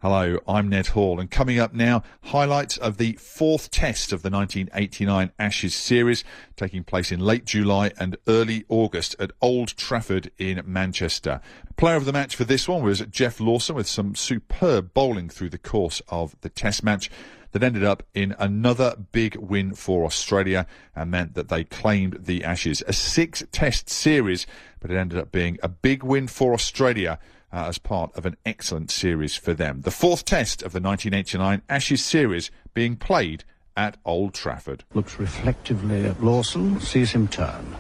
Hello, I'm Ned Hall, and coming up now, highlights of the fourth test of the 1989 Ashes series, taking place in late July and early August at Old Trafford in Manchester. Player of the match for this one was Geoff Lawson, with some superb bowling through the course of the test match that ended up in another big win for Australia and meant that they claimed the Ashes. A 6-test series, but it ended up being a big win for Australia as part of an excellent series for them. The fourth test of the 1989 Ashes series being played at Old Trafford. Looks reflectively at Lawson, sees him turn.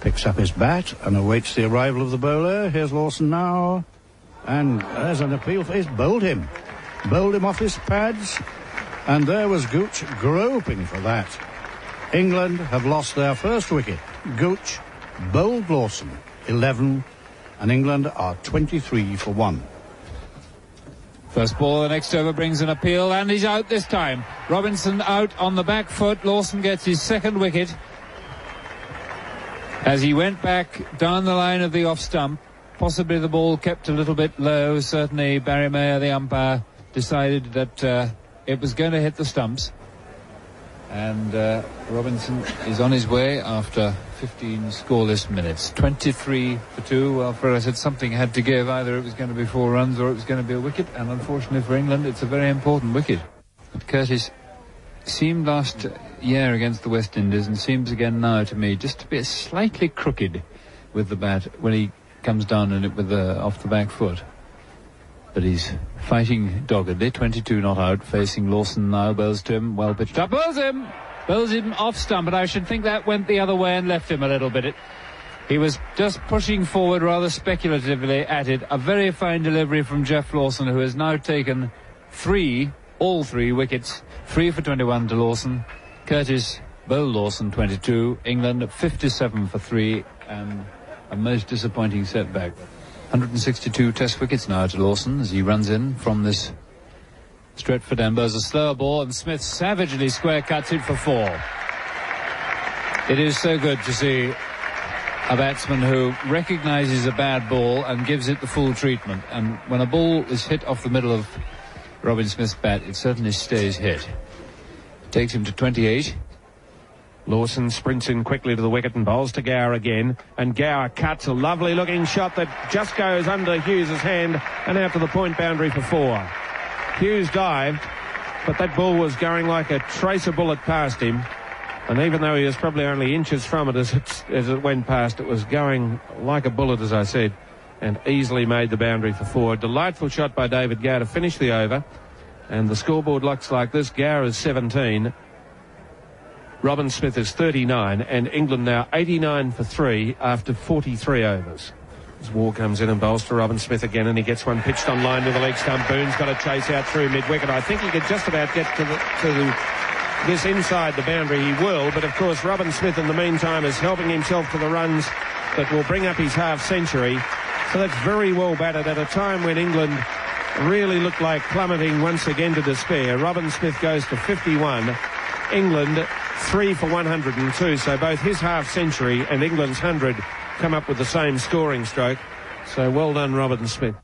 Picks up his bat and awaits the arrival of the bowler. Here's Lawson now. And there's an appeal for... He's bowled him. Bowled him off his pads. And there was Gooch groping for that. England have lost their first wicket. Gooch bowled Lawson, 11, and England are 23 for 1. First ball, the next over brings an appeal, and he's out this time. Robinson out on the back foot. Lawson gets his second wicket as he went back down the line of the off stump. Possibly the ball kept a little bit low. Certainly Barry Mayer, the umpire, decided that it was going to hit the stumps. And Robinson is on his way after 15 scoreless minutes. 23 for 2. Well, Fred, I said something had to give. Either it was going to be 4 runs or it was going to be a wicket. And unfortunately for England, it's a very important wicket. But Curtis seemed last year against the West Indies, and seems again now to me just to be slightly crooked with the bat when he comes down in it with the off the back foot. But he's fighting doggedly. 22 not out, facing Lawson now. Bowls to him, well pitched up. Bowls him off stump, but I should think that went the other way and left him a little bit. He was just pushing forward rather speculatively at it. A very fine delivery from Geoff Lawson, who has now taken all three wickets. 3 for 21 to Lawson. Curtis bowled Lawson, 22. England 57 for 3, and a most disappointing setback. 162 test wickets now to Lawson as he runs in from this Stretford end. There's a slower ball, and Smith savagely square cuts it for 4. It is so good to see a batsman who recognises a bad ball and gives it the full treatment. And when a ball is hit off the middle of Robin Smith's bat, it certainly stays hit. It takes him to 28. Lawson sprints in quickly to the wicket and bowls to Gower again, and Gower cuts a lovely looking shot that just goes under Hughes's hand and out to the point boundary for 4. Hughes dived, but that ball was going like a tracer bullet past him, and even though he was probably only inches from it as it went past, it was going like a bullet, as I said, and easily made the boundary for 4. Delightful shot by David Gower to finish the over, and the scoreboard looks like this. Gower is 17, Robin Smith is 39, and England now 89 for 3 after 43 overs. As Waugh comes in and bowls to Robin Smith again, and he gets one pitched on line with the leg stump. Boone's got to chase out through mid-wicket. I think he could just about get to this inside the boundary. He will, but of course Robin Smith in the meantime is helping himself to the runs that will bring up his half-century. So that's very well batted at a time when England really looked like plummeting once again to despair. Robin Smith goes to 51. England 3 for 102, so both his half-century and England's 100 come up with the same scoring stroke. So well done, Robin Smith.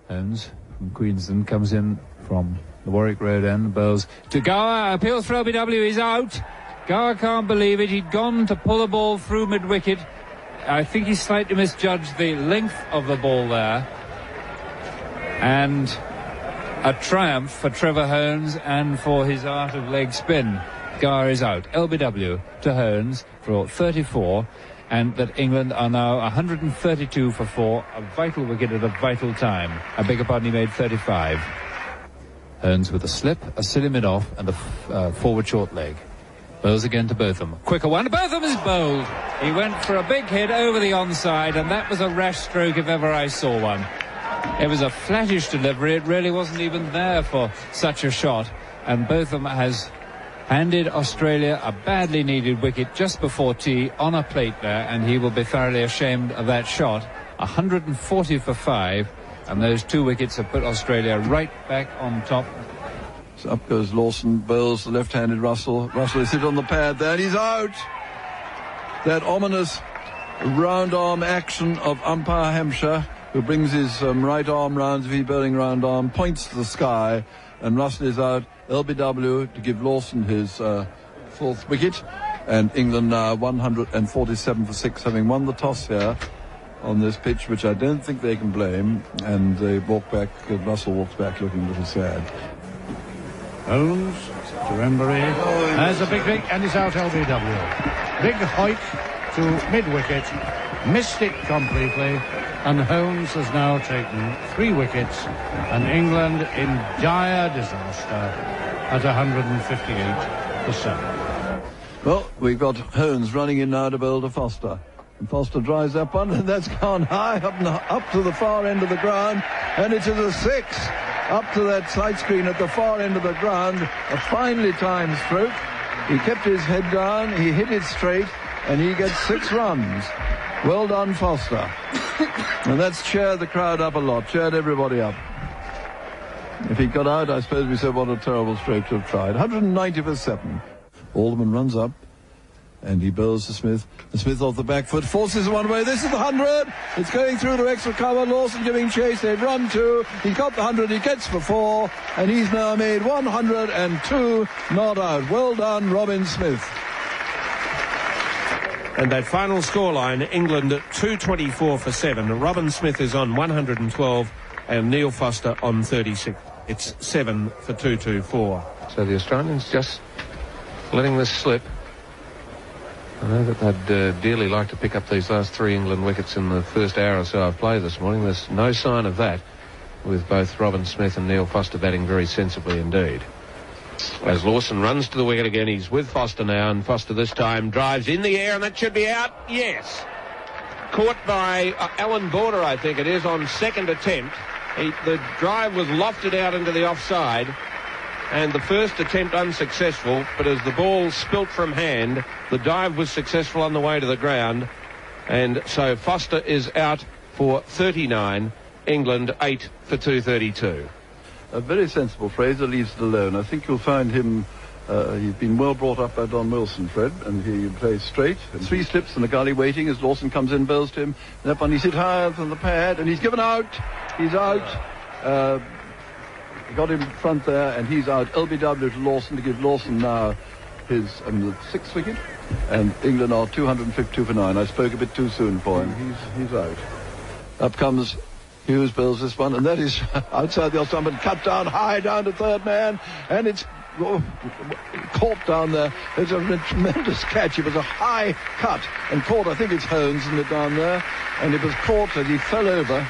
Holmes from Queensland comes in from the Warwick Road end, bowls to Gower, appeals for LBW, he's out. Gower can't believe it, he'd gone to pull a ball through mid-wicket. I think he slightly misjudged the length of the ball there. And a triumph for Trevor Holmes and for his art of leg spin. Gower is out. LBW to Holmes for 34, and that England are now 132 for 4, a vital wicket at a vital time. I beg your pardon, he made 35. Holmes with a slip, a silly mid-off, and a forward short leg. Bowls again to Botham. Quicker one. Botham is bowled. He went for a big hit over the onside, and that was a rash stroke if ever I saw one. It was a flattish delivery. It really wasn't even there for such a shot, and Botham has handed Australia a badly needed wicket just before tea on a plate there, and he will be thoroughly ashamed of that shot. 140 for 5, and those 2 wickets have put Australia right back on top. So up goes Lawson, bowls the left-handed Russell. Russell is hit on the pad there, and he's out. That ominous round arm action of umpire Hampshire who brings his right arm round, as if he's bowling round arm, points to the sky, and Russell is out. LBW to give Lawson his fourth wicket, and England now 147 for 6, having won the toss here on this pitch, which I don't think they can blame, and they walk back. Russell walks back looking a little sad. Holmes to Embury. There's a big and he's out. LBW. Big hike to mid-wicket, missed it completely, and Holmes has now taken 3 wickets, and England in dire disaster at 158 for 7. Well, we've got Holmes running in now to bowl to Foster. And Foster drives that one, and that's gone high up to the far end of the ground, and it is a 6 up to that side screen at the far end of the ground. A finely timed stroke. He kept his head down, he hit it straight, and he gets 6 runs. Well done, Foster. And that's cheered the crowd up a lot, cheered everybody up. If he got out, I suppose we said what a terrible stroke to have tried. 190 for 7. Alderman runs up, and he bowls to Smith. And Smith off the back foot, forces one away. This is the 100. It's going through to extra cover. Lawson giving chase. They've run 2. He's got the 100. He gets for 4. And he's now made 102 not out. Well done, Robin Smith. And that final scoreline, England at 224 for 7. Robin Smith is on 112 and Neil Foster on 36. It's 7 for 224. So the Australians just letting this slip. I know that they'd dearly like to pick up these last 3 England wickets in the first hour or so of play this morning. There's no sign of that, with both Robin Smith and Neil Foster batting very sensibly indeed. As Lawson runs to the wicket again, he's with Foster now, and Foster this time drives in the air, and that should be out. Yes. Caught by Alan Border, I think it is, on second attempt. The drive was lofted out into the offside, and the first attempt unsuccessful, but as the ball spilt from hand, the dive was successful on the way to the ground, and so Foster is out for 39, England 8 for 232. A very sensible Fraser, leaves it alone. I think you'll find him, he's been well brought up by Don Wilson, Fred, and he plays straight. And 3 slips and a gully waiting as Lawson comes in, bowls to him. And that one he's hit higher than the pad, and he's given out. He's out. He got him in front there, and he's out. LBW to Lawson to give Lawson now his the 6th wicket, and England are 252 for 9. I spoke a bit too soon for him. He's out. Up comes Hughes, bowls this one, and that is outside the off-stump and cut down high down to third man, and it's caught down there. It's a tremendous catch. It was a high cut and caught. I think it's Holmes in it down there, and it was caught as he fell over.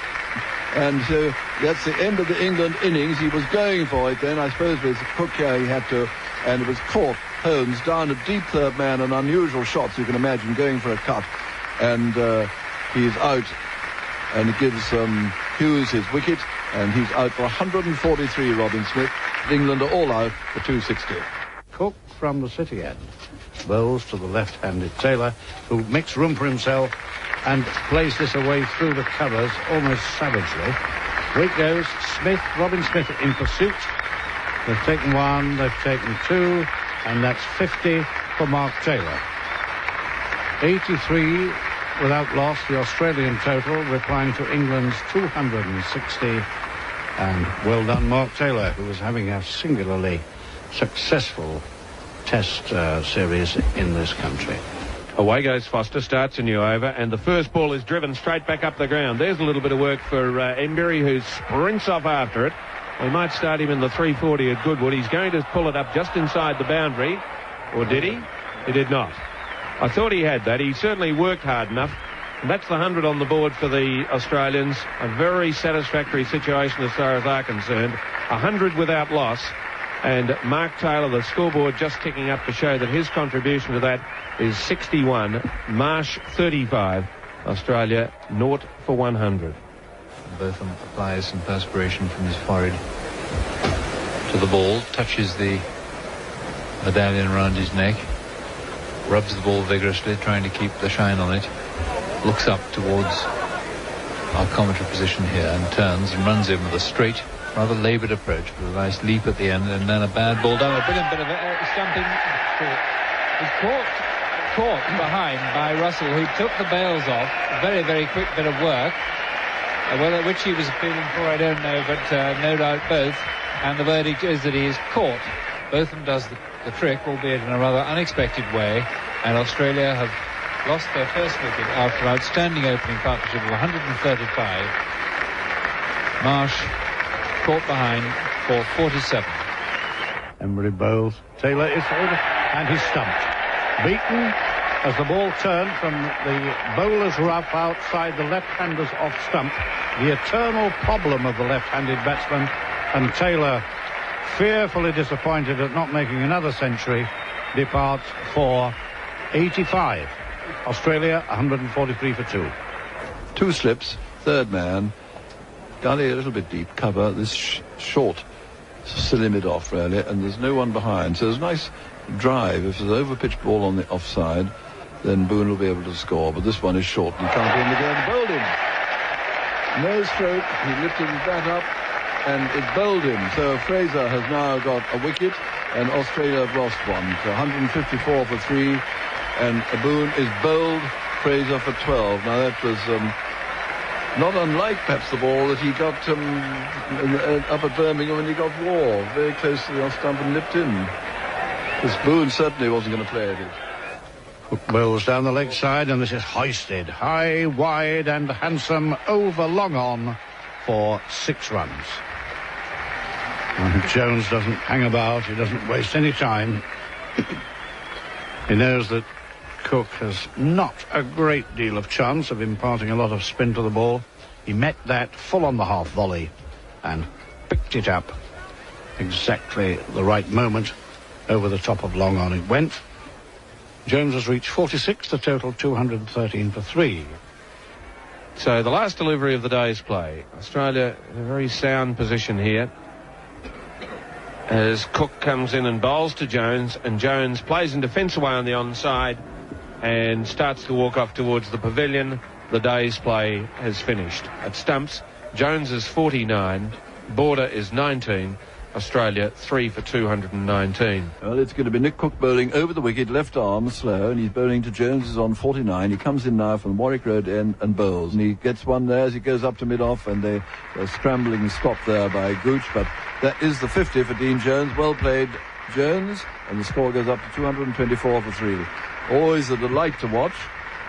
And so that's the end of the England innings. He was going for it then. I suppose with Cook here he had to, and it was caught. Holmes down a deep third man, an unusual shot, so you can imagine, going for a cut. And he's out, and it gives Hughes his wicket, and he's out for 143, Robin Smith. England are all out for 260. Cook from the city end bowls to the left-handed Taylor, who makes room for himself and plays this away through the covers almost savagely. Wait goes Smith, Robin Smith in pursuit. They've taken 1, they've taken 2, and that's 50 for Mark Taylor. 83 without loss, the Australian total, replying to England's 260. And well done, Mark Taylor, who was having a singularly successful test series in this country. Away goes Foster, starts a new over, and the first ball is driven straight back up the ground. There's a little bit of work for Embury, who sprints off after it. We might start him in the 340 at Goodwood. He's going to pull it up just inside the boundary. Or did he? He did not. I thought he had that. He certainly worked hard enough. And that's the 100 on the board for the Australians. A very satisfactory situation as far as they're concerned. 100 without loss. And Mark Taylor, the scoreboard, just ticking up to show that his contribution to that is 61. Marsh 35. Australia 0 for 100. Both of them applies some perspiration from his forehead to the ball, touches the medallion around his neck, rubs the ball vigorously, trying to keep the shine on it, looks up towards our commentary position here and turns and runs in with a straight, rather laboured approach, with a nice leap at the end, and then a bad ball down. A brilliant bit of stumping. He's caught behind by Russell, who took the bails off. Very, very quick bit of work. Whether which he was appealing for, I don't know, but no doubt both. And the verdict is that he is caught. Botham does the trick, albeit in a rather unexpected way. And Australia have lost their first wicket after outstanding opening partnership of 135. Marsh caught behind for 47. Emery bowls. Taylor is over, and he's stumped. Beaten as the ball turned from the bowler's rough outside the left-hander's off stump. The eternal problem of the left-handed batsman, and Taylor, fearfully disappointed at not making another century, departs for 85. Australia 143 for 2. 2 slips, third man, gully a little bit deep, cover, this short, silly mid-off really, and there's no one behind. So there's a nice drive. If there's an over-pitched ball on the offside, then Boone will be able to score. But this one is short, and he can't win the game. Bowled him. No stroke, he lifted his bat up, and it bowled him. So Fraser has now got a wicket, and Australia have lost one. So 154 for 3, and Boone is bowled Fraser for 12. Now that was not unlike perhaps the ball that he got up at Birmingham when he got War, very close to the off stump and nipped in. This Boone certainly wasn't going to play at it. Hook bowls down the leg side, and this is hoisted high, wide and handsome over long on for 6 runs. And Jones doesn't hang about, he doesn't waste any time. He knows that Cook has not a great deal of chance of imparting a lot of spin to the ball. He met that full on the half volley and picked it up exactly the right moment. Over the top of long on it went. Jones has reached 46, the total 213 for 3. So the last delivery of the day's play. Australia in a very sound position here, as Cook comes in and bowls to Jones, and Jones plays in defence away on the onside and starts to walk off towards the pavilion. The day's play has finished. At stumps, Jones is 49, Border is 19, Australia 3 for 219. Well, it's going to be Nick Cook bowling over the wicket, left arm slow, and he's bowling to Jones, is on 49. He comes in now from Warwick Road end and bowls, and he gets one there as he goes up to mid-off, and they're scrambling stop there by Gooch, but that is the 50 for Dean Jones. Well played, Jones, and the score goes up to 224 for 3. Always a delight to watch.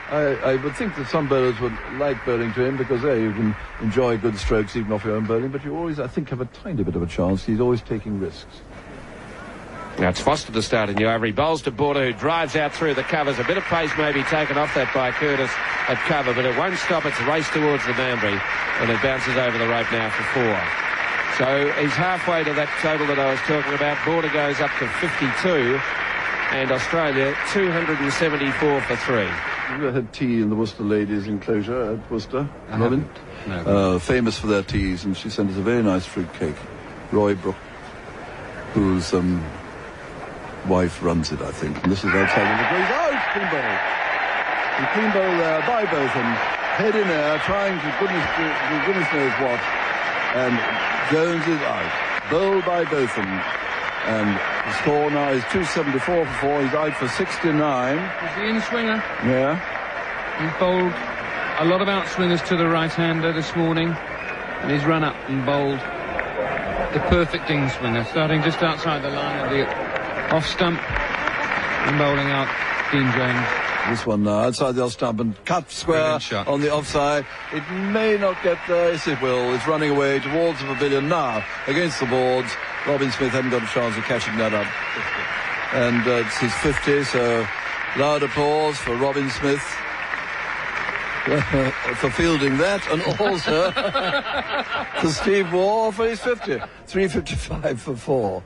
I would think that some bowlers would like bowling to him because you can enjoy good strokes even off your own bowling, but you always, I think, have a tiny bit of a chance. He's always taking risks. Now it's Foster to start a new over. He bowls to Border, who drives out through the covers. A bit of pace may be taken off that by Curtis at cover, but it won't stop. It's a race towards the boundary, and it bounces over the rope now for 4. So he's halfway to that total that I was talking about. Border goes up to 52, and Australia 274 for 3. You ever had tea in the Worcester ladies' enclosure at Worcester, Robin? No. Famous for their teas, and she sent us a very nice fruit cake. Roy Brooke, whose wife runs it, I think. And this is outside of the breeze. Oh, clean bowl. The clean bowl there by Botham. Head in air, trying to goodness knows what. And Jones is out. Bowled by Botham. And the score now is 274 for 4. He's out for 69. He's the in-swinger. Yeah. He's bowled a lot of outswingers to the right-hander this morning, and he's run up and bowled the perfect in-swinger, starting just outside the line of the off-stump and bowling out Dean Jones. This one now outside the off-stump and cut square on the offside. It may not get there. Yes, it will. It's running away towards the pavilion now against the boards. Robin Smith hadn't got a chance of catching that up. And it's his 50, so loud applause for Robin Smith for fielding that, and also for Steve Waugh for his 50. 355 for 4.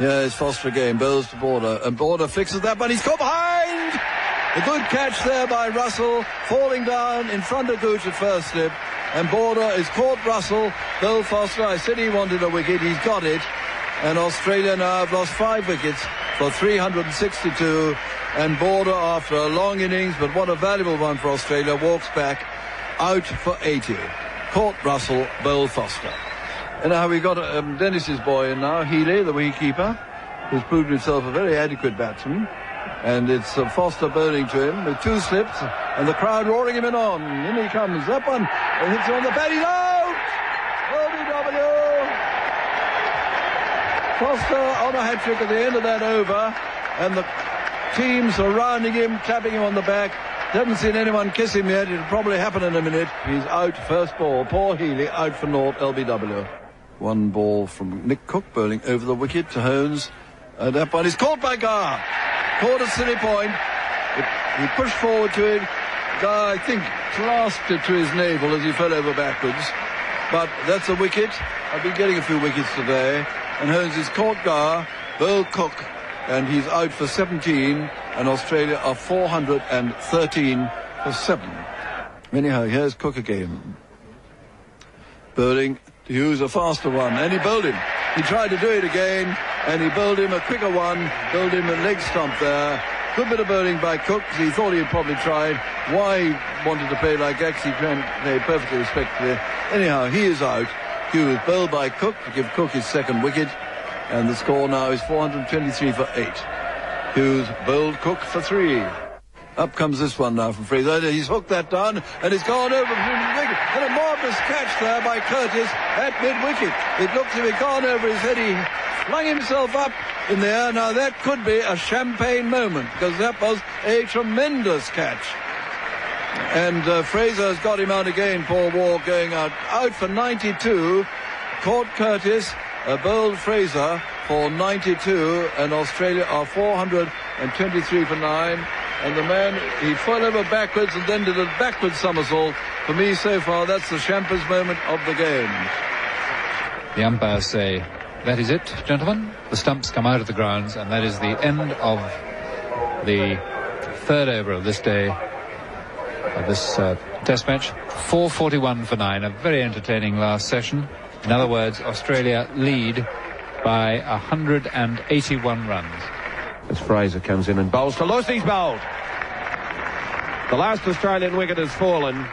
Yeah, it's Foster again, bowls to Border, and Border fixes that, but he's caught behind! A good catch there by Russell, falling down in front of Gooch at first slip. And Border is caught Russell. Bill Foster, I said he wanted a wicket, he's got it. And Australia now have lost 5 wickets for 362. And Border, after a long innings, but what a valuable one for Australia, walks back out for 80. Caught Russell, Bill Foster. And now we've got Dennis's boy in now, Healy, the wicketkeeper, who's proved himself a very adequate batsman. And it's Foster bowling to him with 2 slips, and the crowd roaring him in on. In he comes. That one It hits on the bat. He's out! LBW. Foster on a hat-trick at the end of that over, and the team surrounding him, clapping him on the back. Haven't seen anyone kiss him yet. It'll probably happen in a minute. He's out first ball. Paul Healy out for naught, LBW. One ball from Nick Cook, bowling over the wicket to Holmes. And that one is caught by Gar. Caught at silly point. He pushed forward to it. Gar, I think, clasped it to his navel as he fell over backwards. But that's a wicket. I've been getting a few wickets today. And Holmes has caught Gar, bowled Cook, and he's out for 17. And Australia are 413 for 7. Anyhow, here's Cook again. Bowling Hughes, a faster one, and he bowled him. He tried to do it again, and he bowled him a quicker one, bowled him a leg stump there. Good bit of bowling by Cook, because he thought he'd probably tried. Why he wanted to play like that, he played perfectly respectfully. Anyhow, he is out. Hughes bowled by Cook to give Cook his second wicket, and the score now is 423 for 8. Hughes bowled Cook for 3. Up comes this one now from Fraser. He's hooked that down, and it's gone over from the wicket. And a marvellous catch there by Curtis at mid-wicket. It looked as if he'd gone over his head. He flung himself up in the air. Now that could be a champagne moment, because that was a tremendous catch. And Fraser has got him out again. Paul Ward going out for 92. Caught Curtis, bowled Fraser for 92, and Australia are 423 for 9. And the man, he fell over backwards and then did a backwards somersault. For me, so far, that's the champers moment of the game. The umpires say, that is it, gentlemen. The stumps come out of the grounds, and that is the end of the third over of this day, of this test match. 4:41 for 9, a very entertaining last session. In other words, Australia lead by 181 runs. As Fraser comes in and bowls to Lewis, he's bowled. The last Australian wicket has fallen.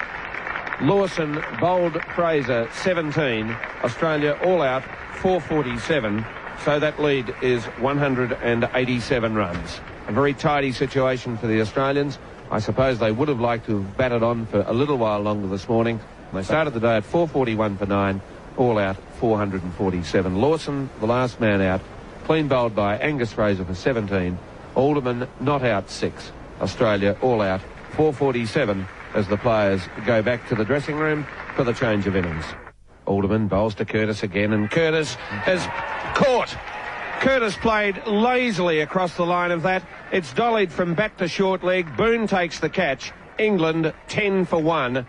Lawson bowled Fraser 17. Australia all out 447. So that lead is 187 runs. A very tidy situation for the Australians. I suppose they would have liked to have batted on for a little while longer this morning. They started the day at 441 for 9. All out 447. Lawson, the last man out. Clean bowled by Angus Fraser for 17. Alderman not out 6. Australia all out 447 as the players go back to the dressing room for the change of innings. Alderman bowls to Curtis again, and Curtis has caught. Curtis played lazily across the line of that. It's dollied from bat to short leg. Boone takes the catch. England 10 for 1.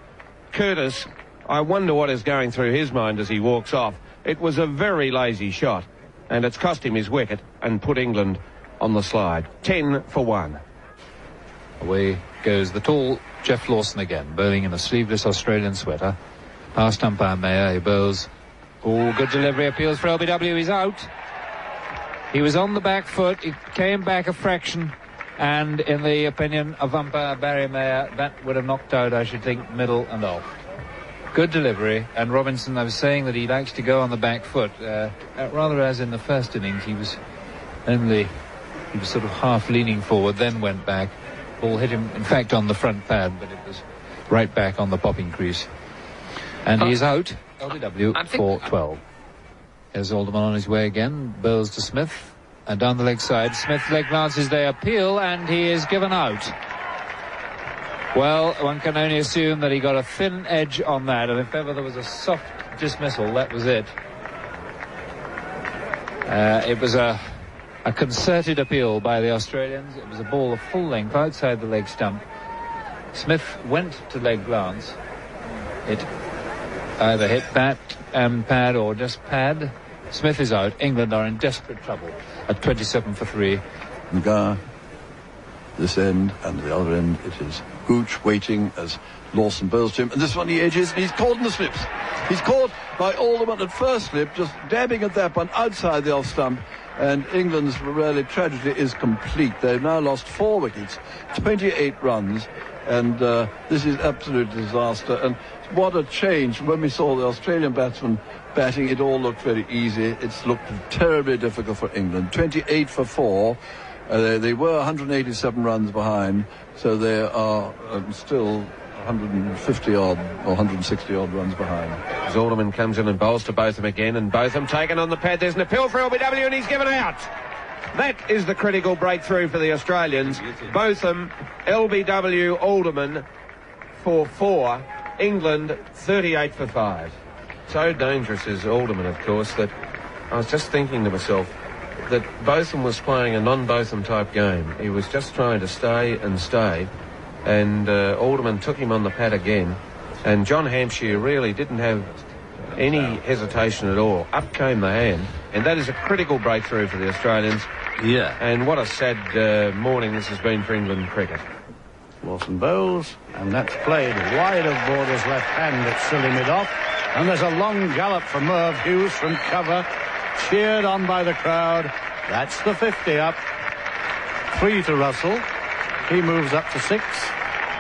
Curtis, I wonder what is going through his mind as he walks off. It was a very lazy shot, and it's cost him his wicket and put England on the slide. 10 for 1. Away goes the tall Geoff Lawson again, bowling in a sleeveless Australian sweater. Past umpire Mayer, he bowls. Oh, good delivery, appeals for LBW, he's out. He was on the back foot, he came back a fraction, and in the opinion of umpire Barry Mayer, that would have knocked out, I should think, middle and off. Good delivery, and Robinson, I was saying that he likes to go on the back foot, rather as in the first innings. He was sort of half leaning forward, then went back. Ball hit him, in fact, on the front pad, but it was right back on the popping crease. And he's out, LBW, for 12. There's Alderman on his way again, bowls to Smith, and down the leg side. Smith leg glances, they appeal, and he is given out. Well, one can only assume that he got a thin edge on that, and if ever there was a soft dismissal, that was it. It was a concerted appeal by the Australians. It was a ball of full length outside the leg stump. Smith went to leg glance. It either hit bat and pad or just pad. Smith is out. England are in desperate trouble at 27 for 3. Gar, this end and the other end, it is Gooch waiting as Lawson bowls to him. And this one he edges, and he's caught in the slips. He's caught by Alderman at first slip, just dabbing at that one outside the off stump. And England's really tragedy is complete. They've now lost 4 wickets, 28 runs, and this is absolute disaster. And what a change. When we saw the Australian batsmen batting, it all looked very easy. It's looked terribly difficult for England. 28 for 4. They were 187 runs behind, so they are still 150 odd or 160 odd runs behind. As Alderman comes in and bowls to Botham again, and Botham taken on the pad. There's an appeal for LBW, and he's given out. That is the critical breakthrough for the Australians. Botham, LBW, Alderman for 4. England 38 for 5. So dangerous is Alderman, of course, that I was just thinking to myself that Botham was playing a non-Botham type game. He was just trying to stay and stay, and Alderman took him on the pad again, and John Hampshire really didn't have any hesitation at all. Up came the hand, and that is a critical breakthrough for the Australians. Yeah. And what a sad morning this has been for England cricket. Lawson bowls, and that's played wide of Border's left hand at silly mid-off. And there's a long gallop for Merv Hughes from cover, cheered on by the crowd. That's the 50 up. 3 to Russell. He moves up to 6.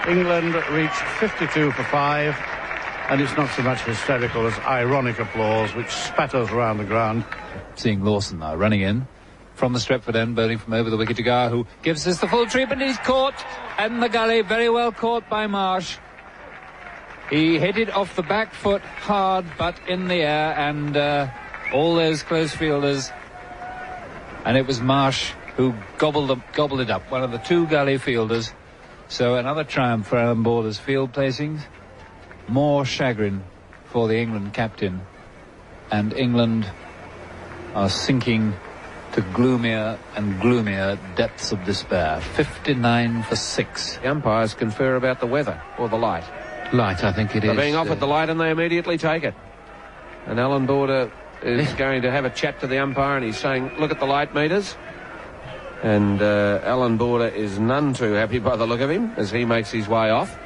England reach 52 for 5. And it's not so much hysterical as ironic applause, which spatters around the ground. Seeing Lawson now running in from the Stretford end, bowling from over the wicket to Gower, who gives us the full treatment. He's caught in the gully, very well caught by Marsh. He hit it off the back foot hard, but in the air, and all those close fielders, and it was Marsh who gobbled it up, one of the 2 gully fielders. So another triumph for Alan Border's field placings. More chagrin for the England captain, and England are sinking to gloomier and gloomier depths of despair. 59 for 6. The umpires confer about the weather or the light. Light, I think it is. They're being offered the light, and they immediately take it. And Alan Border is going to have a chat to the umpire, and he's saying, look at the light meters. And Alan Border is none too happy by the look of him as he makes his way off.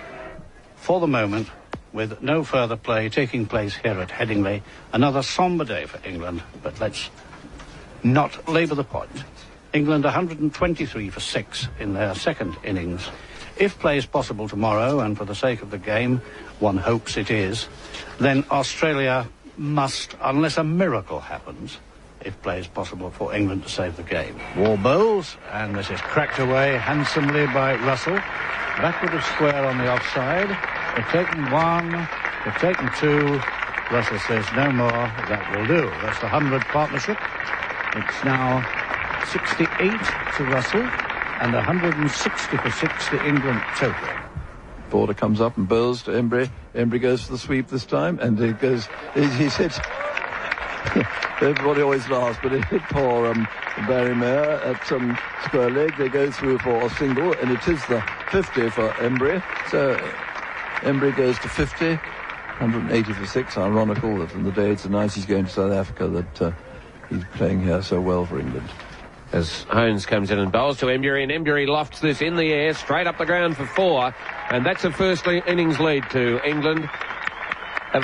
For the moment, with no further play taking place here at Headingley, another sombre day for England, but let's not labour the point. England 123 for 6 in their second innings. If play is possible tomorrow, and for the sake of the game, one hopes it is, then Australia must, unless a miracle happens, if play is possible for England to save the game. Wall bowls, and this is cracked away handsomely by Russell. Backward of square on the offside. They've taken 1, they've taken 2. Russell says no more, that will do. That's the 100 partnership. It's now 68 to Russell and 160 for 6 to England total. Border comes up and bowls to Embry. Embry goes for the sweep this time, and he hit. Everybody always laughs, but it hit poor Barry Mayer at square leg. They go through for a single, and it is the 50 for Embry. So Embry goes to 50, 180 for 6. Ironical that in the day it's the 90s going to South Africa that he's playing here so well for England. As Holmes comes in and bowls to Embury, and Embury lofts this in the air, straight up the ground for 4, and that's a first innings lead to England.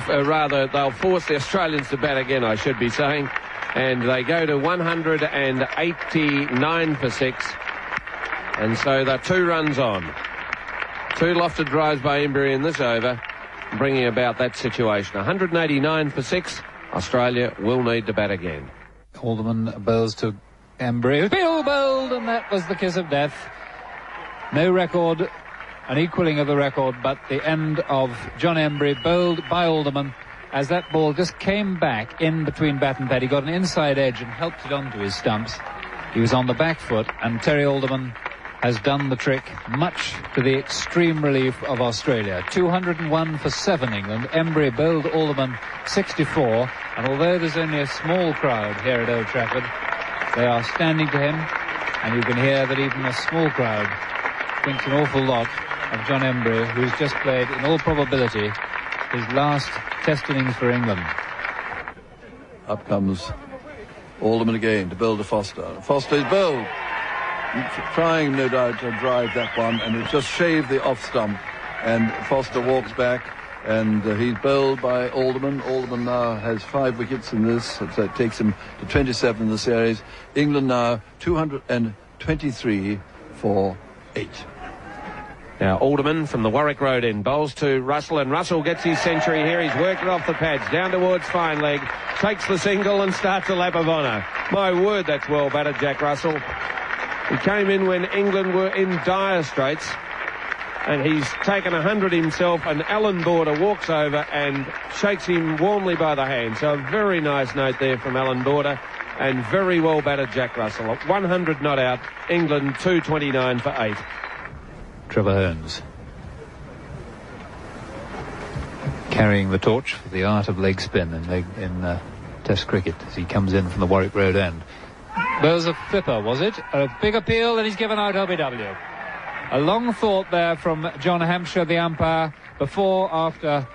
Rather, they'll force the Australians to bat again, I should be saying, and they go to 189 for 6, and so they're 2 runs on. 2 lofted drives by Embury in this over, bringing about that situation. 189 for 6, Australia will need to bat again. Alderman bowls to Embry. Bill bowled, and that was the kiss of death. No record, an equaling of the record, but the end of John Embry, bowled by Alderman, as that ball just came back in between bat and pad. He got an inside edge and helped it onto his stumps. He was on the back foot, and Terry Alderman has done the trick, much to the extreme relief of Australia. 201 for 7 England. Embry bowled Alderman 64, and although there's only a small crowd here at Old Trafford, they are standing to him, and you can hear that even a small crowd thinks an awful lot of John Embry, who's just played, in all probability, his last test innings for England. Up comes Alderman again to bowl to Foster. Foster is bowled. Trying, no doubt, to drive that one, and it just shaved the off stump. And Foster walks back, and he's bowled by Alderman. Alderman now has 5 wickets in this, so it takes him to 27 in the series. England now 223 for 8. Now Alderman from the Warwick Road end bowls to Russell, and Russell gets his century here. He's worked it off the pads down towards fine leg, takes the single and starts a lap of honour. My word, that's well battered, Jack Russell. He came in when England were in dire straits, and he's taken 100 himself, and Alan Border walks over and shakes him warmly by the hand. So a very nice note there from Alan Border, and very well batted Jack Russell. 100 not out, England 229 for 8. Trevor Hearns carrying the torch for the art of leg spin in Test cricket as he comes in from the Warwick Road end. There was a flipper, was it? A big appeal, and he's given out LBW. A long thought there from John Hampshire, the umpire, before, after.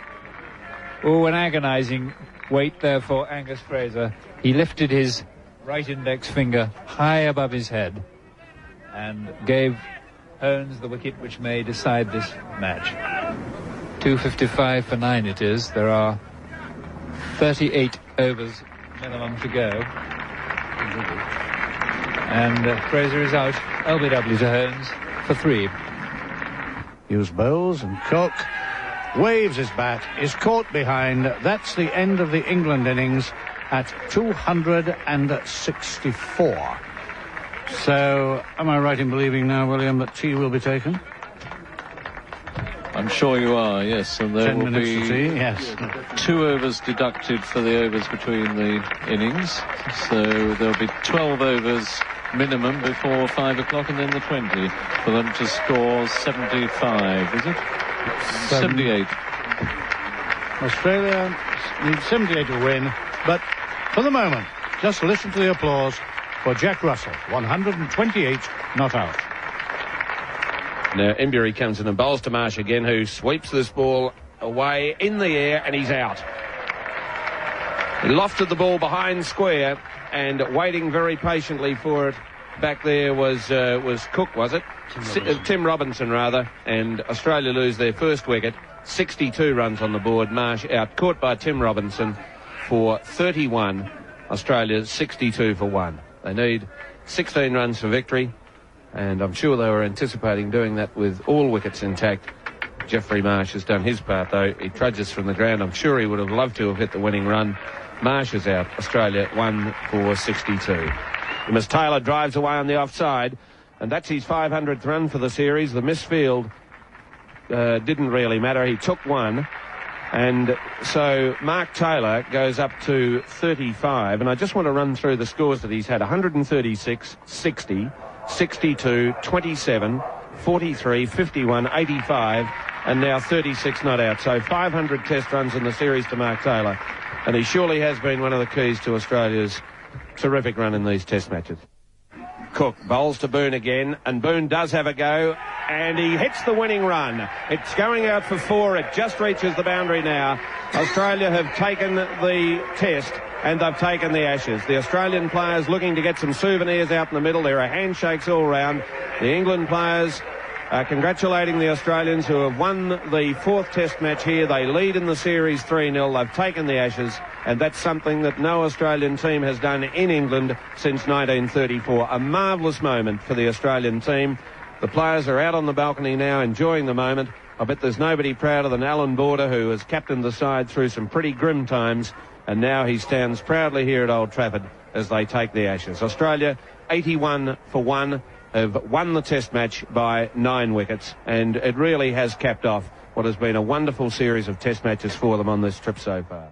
Oh, an agonising wait there for Angus Fraser. He lifted his right index finger high above his head and gave Hearns the wicket which may decide this match. 2:55 for 9 it is. There are 38 overs minimum to go. And Fraser is out. LBW to Hearns for 3. Hughes bowls, and Cook waves his bat, is caught behind. That's the end of the England innings at 264. So, am I right in believing now, William, that tea will be taken? I'm sure you are, yes. And there 10 will minutes be to tea, yes. 2 overs deducted for the overs between the innings. So there'll be 12 overs minimum before 5 o'clock, and then the 20 for them to score 75, is it? 78. Australia needs 78 to win, but for the moment, just listen to the applause for Jack Russell. 128 not out. Now Embury comes in and bowls to Marsh again, who sweeps this ball away in the air, and he's out. He lofted the ball behind square, and waiting very patiently for it back there was Cook, was it? Tim Robinson, rather, and Australia lose their first wicket. 62 runs on the board. Marsh out, caught by Tim Robinson for 31. Australia's 62 for 1. They need 16 runs for victory, and I'm sure they were anticipating doing that with all wickets intact. Geoffrey Marsh has done his part, though. He trudges from the ground. I'm sure he would have loved to have hit the winning run. Marsh is out. Australia 1 for 62. Miss Taylor drives away on the offside, and that's his 500th run for the series. The misfield didn't really matter. He took 1. And so Mark Taylor goes up to 35. And I just want to run through the scores that he's had. 136, 60, 62, 27, 43, 51, 85, and now 36 not out. So 500 test runs in the series to Mark Taylor. And he surely has been one of the keys to Australia's terrific run in these test matches. Cook bowls to Boone again, and Boone does have a go, and he hits the winning run. It's going out for 4. It just reaches the boundary now. Australia have taken the test, and they've taken the Ashes. The Australian players looking to get some souvenirs out in the middle. There are handshakes all round. The England players congratulating the Australians, who have won the 4th test match here. They lead in the series 3-0. They've taken the Ashes, and that's something that no Australian team has done in England since 1934. A marvellous moment for the Australian team. The players are out on the balcony now enjoying the moment. I bet there's nobody prouder than Alan Border, who has captained the side through some pretty grim times, and now he stands proudly here at Old Trafford as they take the Ashes. Australia 81 for 1 have won the test match by 9 wickets, and it really has capped off what has been a wonderful series of test matches for them on this trip so far.